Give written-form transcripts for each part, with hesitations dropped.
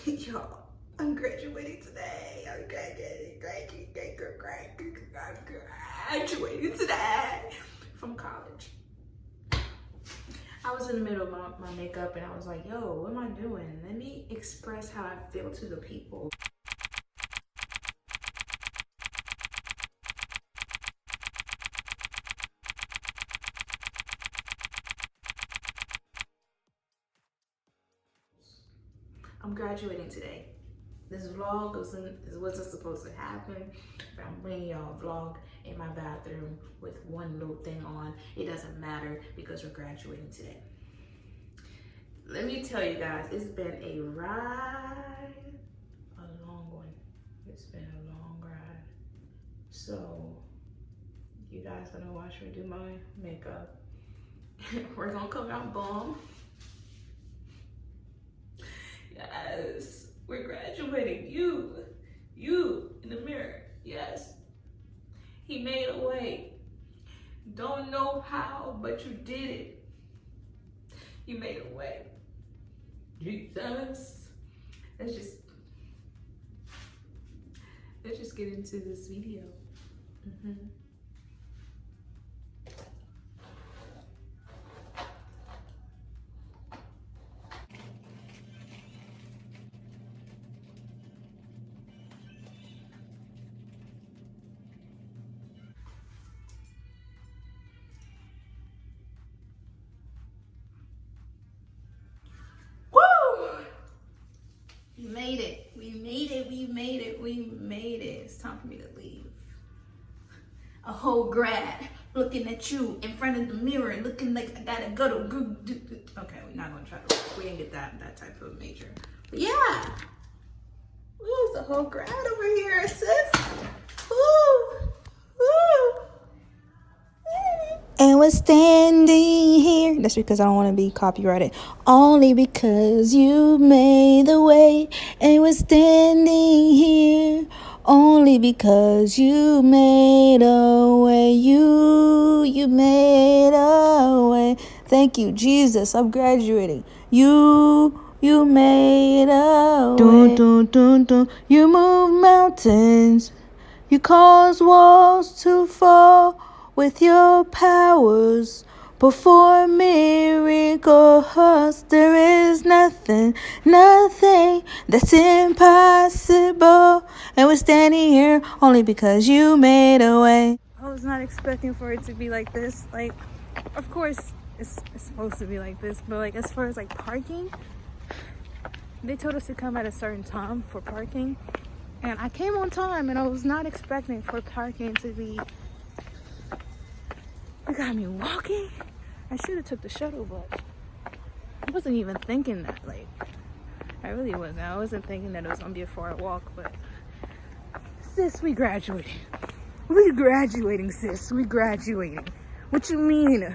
Y'all, I'm graduating today. I'm graduating today from college. I was in the middle of my makeup and I was like, yo, what am I doing? Let me express how I feel to the people. I'm graduating today. This vlog wasn't supposed to happen, but I'm bringing y'all a vlog in my bathroom with one little thing on. It doesn't matter because we're graduating today. Let me tell you guys, it's been a ride, a long one. It's been a long ride. So you guys gonna watch me do my makeup. We're gonna come out bomb. Yes, we're graduating. You in the mirror. Yes, he made a way. Don't know how, but you did it. You made a way. Jesus. Let's just get into this video. We made it. It's time for me to leave. A whole grad looking at you in front of the mirror, looking like I gotta go to. Okay, we're not gonna try to. We didn't get that type of major. But yeah, who's a whole grad over here, sis? And we're standing here. That's because I don't want to be copyrighted. Only because you made the way. And we're standing here. Only because you made a way. You made a way. Thank you, Jesus. I'm graduating. You made a way. Dun, dun, dun, dun. You move mountains. You cause walls to fall. With your powers, perform miracles. There is nothing that's impossible. And we're standing here only because you made a way. I was not expecting for it to be like this. Like, of course, it's supposed to be like this, but like as far as like parking, they told us to come at a certain time for parking, and I came on time, and I was not expecting for parking to be. You got me walking. I should have took the shuttle bus. I wasn't even thinking that. Like, I really wasn't. I wasn't thinking that it was gonna be a far walk. But sis, we graduating. We graduating, sis. We graduating. What you mean?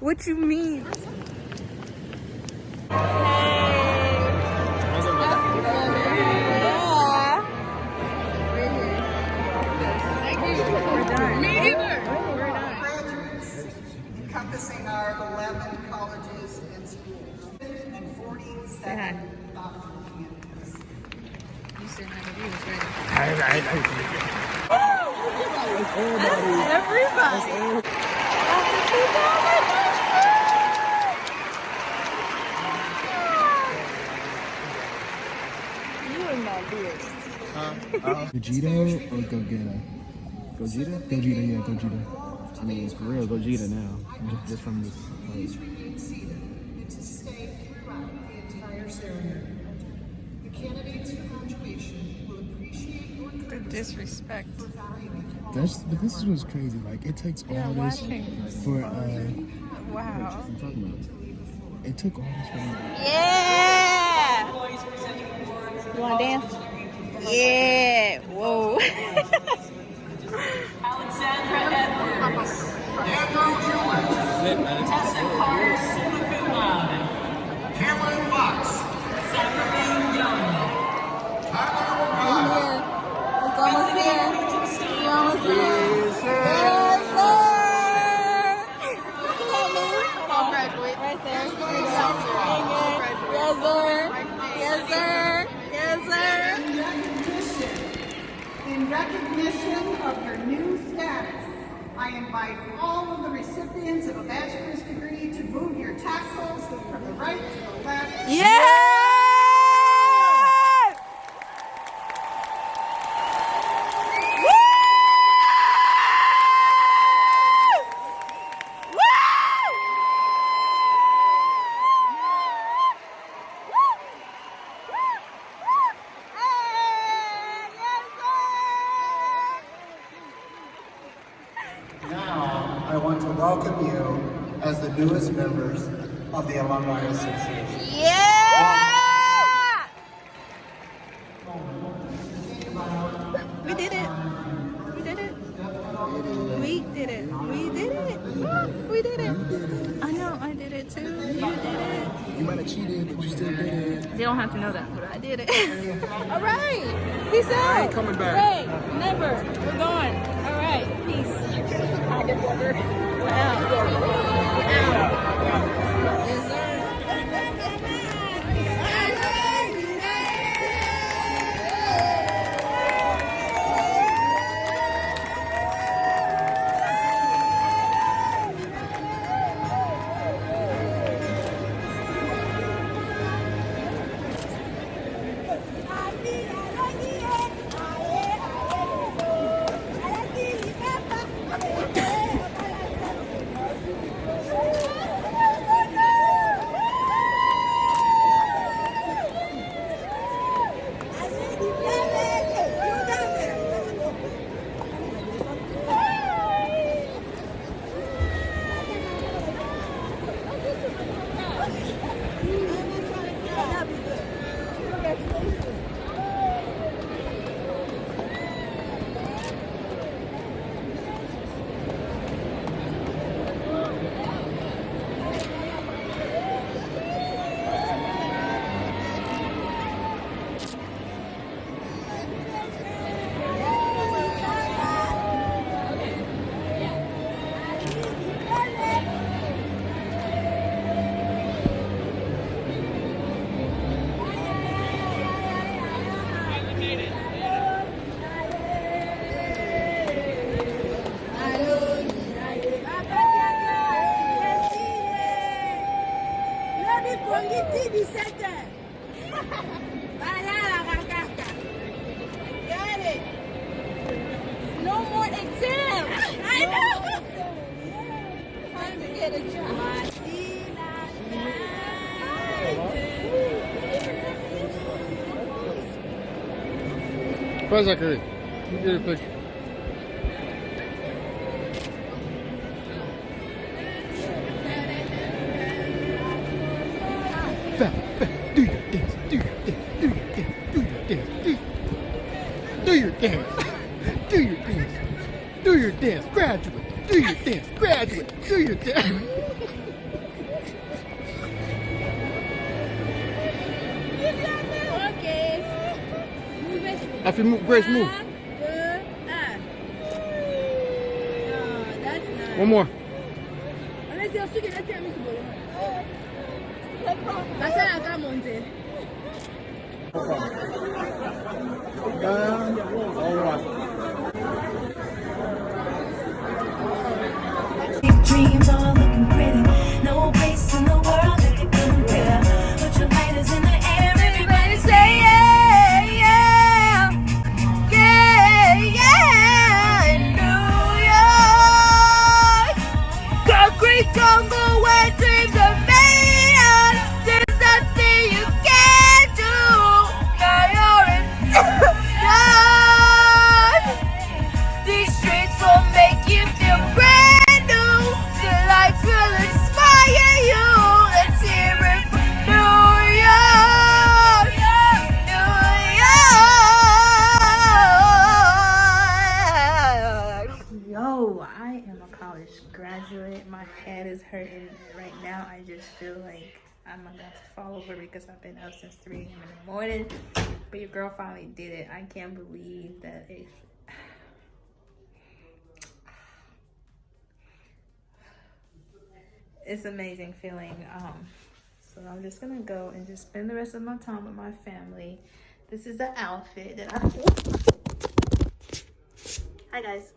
What you mean? Encompassing our 11 colleges and schools and 47 doctoral candidates. You said how to do this, right? Everybody. You are not weird. Gogeta or Gogeta? Gogeta? Gogeta, yeah, Gogeta. I mean, it's for real, Gogeta now. Just from this place. To stay throughout the entire ceremony. The candidates for graduation will appreciate your The disrespect. But this is what's crazy. Like, it takes all this for Wow. I'm talking about. It took all this for Yeah! You wanna dance? Yeah! Whoa! Alexandra Edwards, Andrew Hewitt, Tessa Carter, summa cum laude, Cameron Fox, Zachary Young, Tyler O'Connor. It's almost here. You're almost here. Yes, sir! I'll graduate. Right there. Yes, sir. Yes, sir. recognition of your new status, I invite all of the recipients of a bachelor's degree to move your tassels from the right to the left. Yeah! Now, I want to welcome you as the newest members of the Alumni Association. Yeah! We did it. We did it. We did it. We did it. Look, we did it. I know, I did it too. You did it. You might have cheated, but you still did it. They don't have to know that, but I did it. All right. Peace out. I ain't coming back. Hey, never. We're going. All right. Peace. We're out. We're out. Yes, sir. No more exams. I know. Time to get a job. Where's Zachary? Get a picture. Do your dance, do your dance, do your dance, do your dance, do your dance, do your dance, do your dance, graduate, do your dance, graduate, do your dance. After you move, Grace, move. That's nice. One more. Dreams are looking pretty. No place in the world that could compare. Put your lighters in the air, everybody say yeah, yeah, yeah, yeah. In New York, concrete jungle where dreams are made. There's nothing you can't do. Now you're in New York. These streets will make you feel brand new. The lights will inspire you. Let's hear it from New York, New York. Yo, I am a college graduate. My head is hurting right now. I just feel like I'm about to fall over because I've been up since 3 a.m. in the morning. But your girl finally did it. I can't believe that it's amazing feeling. So I'm just gonna go and just spend the rest of my time with my family. This is the outfit that I Hi guys.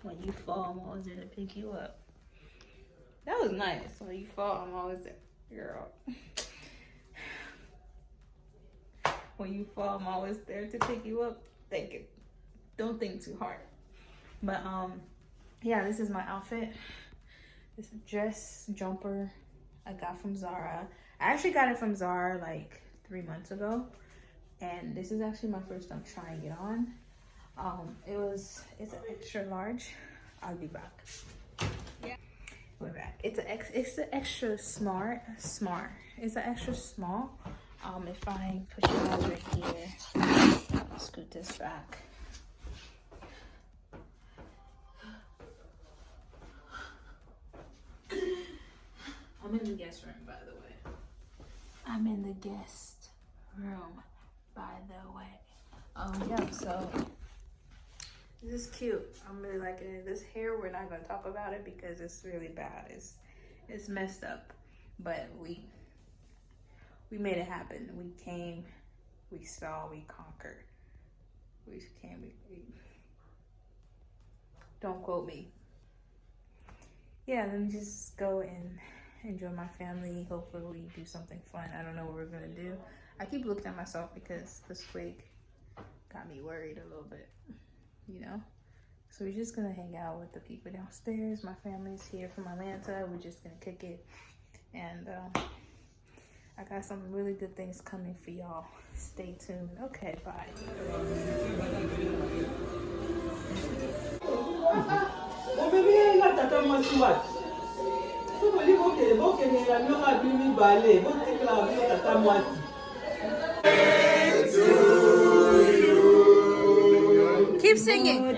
When you fall, I'm always there to pick you up. That was nice. When you fall, I'm always there. Girl. When you fall, I'm always there to pick you up. Think it. Don't think too hard. But yeah, this is my outfit. This dress jumper I got from Zara. I actually got it from Zara like 3 months ago. And this is actually my first time trying it on. It's an extra large. I'll be back. Yeah, we're back. It's an extra smart. It's an extra small. If I push it over here, scoot this back. I'm in the guest room, by the way. I'm in the guest room, by the way. Yeah, so this is cute. I'm really liking it. This hair, we're not gonna talk about it because it's really bad. It's messed up, but we made it happen. We came, we saw, we conquered. We came, we don't quote me. Yeah, let me just go and enjoy my family. Hopefully we do something fun. I don't know what we're gonna do. I keep looking at myself because this wig got me worried a little bit, you know? So we're just gonna hang out with the people downstairs. My family's here from Atlanta. We're just gonna kick it. And I got some really good things coming for y'all. Stay tuned. Okay, bye. Keep singing.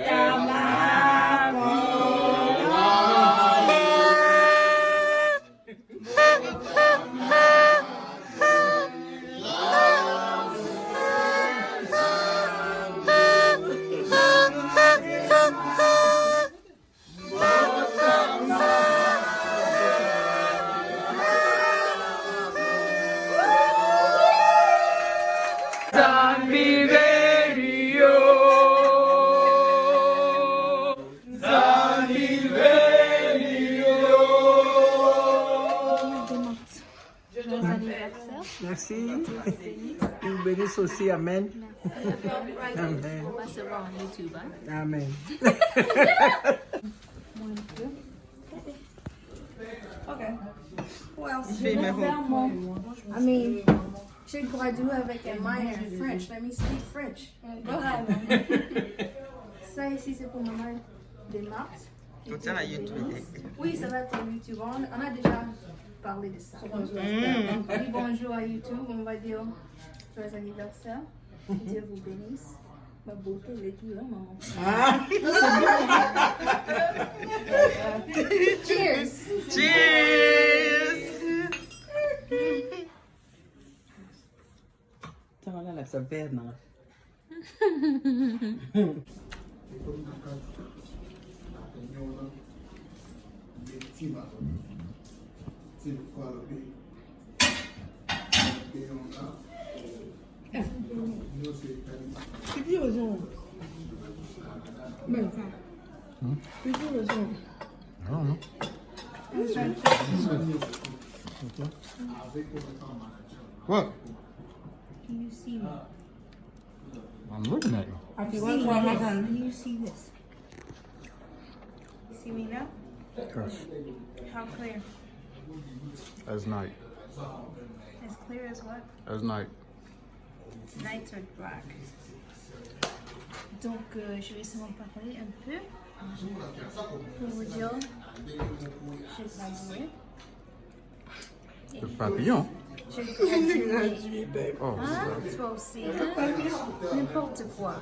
Merci. Une bénisse aussi, amen. Amen. Amen. Okay. Who else? I mean, j'ai gradué avec un minor in French. Let me speak French. Go ahead. Ça ici, c'est pour maman de maths. Oui, ça va être sur YouTube. On a déjà parlé de ça. On dit bonjour à YouTube. On va dire joyeux anniversaire. Dieu vous bénisse. Ma beauté, elle est tout là, maman. Cheers! Cheers! Tama na sa bed na. I don't know. What? Can you see me? I'm looking at you. Can you see this? You see me now? Yes. How clear? As night. As clear as what? As night. Nights are black. Donc, je vais seulement parler un peu pour vous dire j'ai gradué. Le papillon. J'ai gradué. Oh. Hein? Toi aussi, hein? N'importe quoi.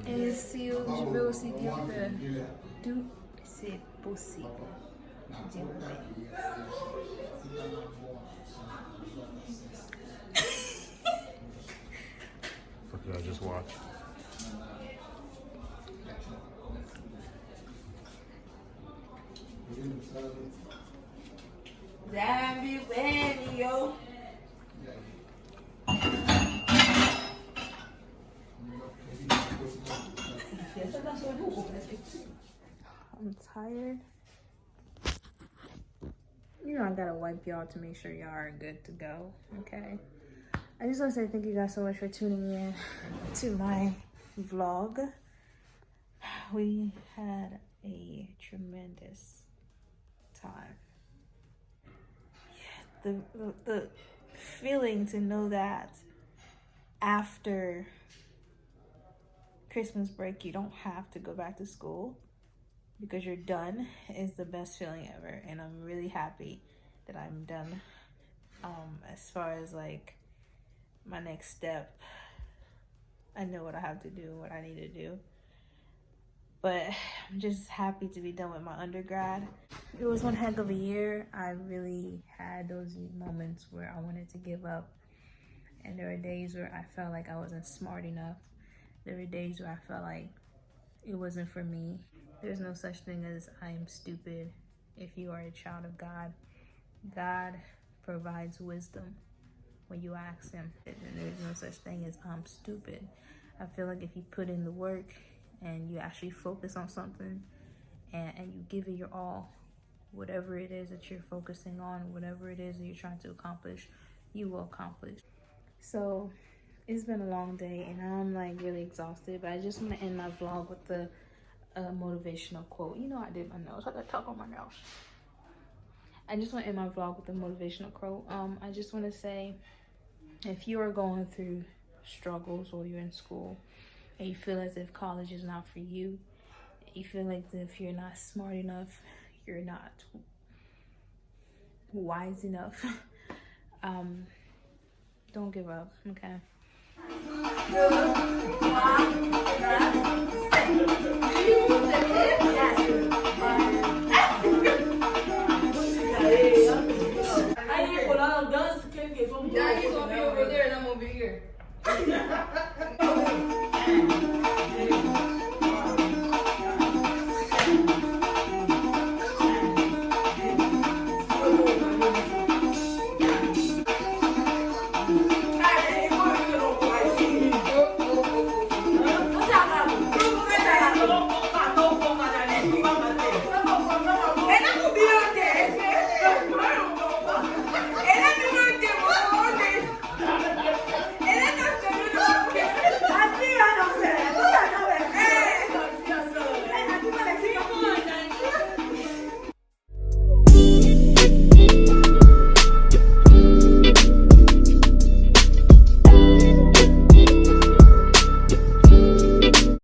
Et si je veux aussi dire que tout c'est possible. Dieu vous bénisse. What did I just watch? Zambi Benny, yo. I'm tired. You know I gotta wipe y'all to make sure y'all are good to go, okay? I just want to say thank you guys so much for tuning in to my vlog. We had a tremendous time. Yeah, the feeling to know that after Christmas break you don't have to go back to school because you're done is the best feeling ever, and I'm really happy that I'm done. As far as like my next step, I know what I have to do, what I need to do, but I'm just happy to be done with my undergrad. It was one heck of a year. I really had those moments where I wanted to give up, and there were days where I felt like I wasn't smart enough. There were days where I felt like it wasn't for me. There's no such thing as I am stupid if you are a child of God. God provides wisdom when you ask him. And there's no such thing as I'm stupid. I feel like if you put in the work and you actually focus on something and you give it your all, whatever it is that you're focusing on, whatever it is that you're trying to accomplish, you will accomplish. So it's been a long day and I'm like really exhausted, but I just want to end my vlog with the motivational quote. You know I did my nose. I got talk on my nose. I just want to end my vlog with a motivational quote. I just want to say, if you are going through struggles while you're in school and you feel as if college is not for you, you feel like if you're not smart enough, you're not wise enough, don't give up, okay? Yes.